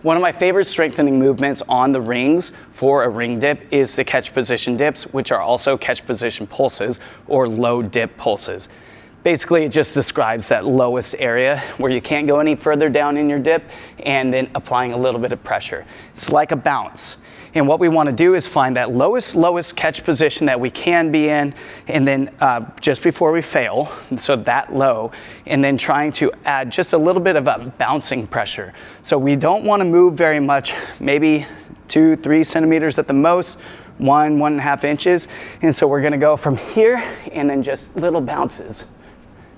One of my favorite strengthening movements on the rings for a ring dip is the catch position dips, which are also catch position pulses or low dip pulses. Basically, it just describes that lowest area where you can't go any further down in your dip and then applying a little bit of pressure. It's like a bounce. And what we want to do is find that lowest catch position that we can be in, and then just before we fail, so that low, and then trying to add just a little bit of a bouncing pressure. So we don't want to move very much, maybe 2-3 centimeters at the most, 1.5 inches. And so we're going to go from here and then just little bounces.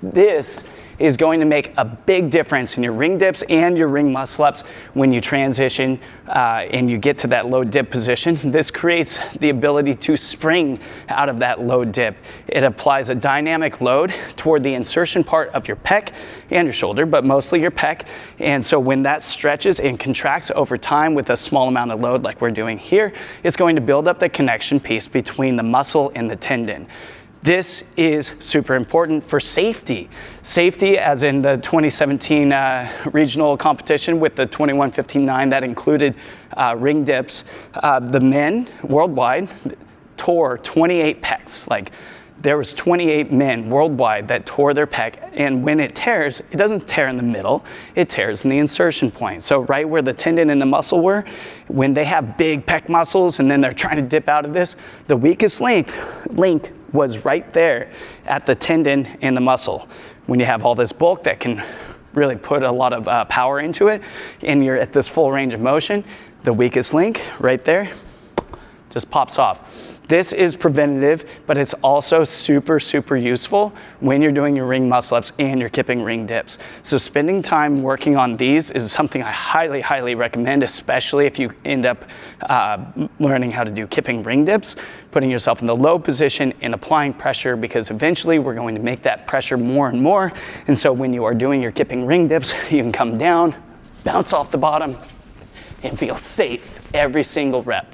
This is going to make a big difference in your ring dips and your ring muscle ups when you transition and you get to that low dip position. This creates the ability to spring out of that low dip. It applies a dynamic load toward the insertion part of your pec and your shoulder, but mostly your pec. And so when that stretches and contracts over time with a small amount of load like we're doing here, it's going to build up the connection piece between the muscle and the tendon. This is super important for safety. Safety, as in the 2017 regional competition with the 21:15.9 that included ring dips. The men worldwide tore 28 pecs. Like, there was 28 men worldwide that tore their pec, and when it tears, it doesn't tear in the middle, it tears in the insertion point. So right where the tendon and the muscle were, when they have big pec muscles and then they're trying to dip out of this, the weakest link was right there at the tendon and the muscle. When you have all this bulk that can really put a lot of power into it, and you're at this full range of motion, the weakest link right there just pops off. This is preventative, but it's also super, super useful when you're doing your ring muscle ups and you're kipping ring dips. So spending time working on these is something I highly, highly recommend, especially if you end up learning how to do kipping ring dips, putting yourself in the low position and applying pressure, because eventually we're going to make that pressure more and more. And so when you are doing your kipping ring dips, you can come down, bounce off the bottom, and feel safe every single rep.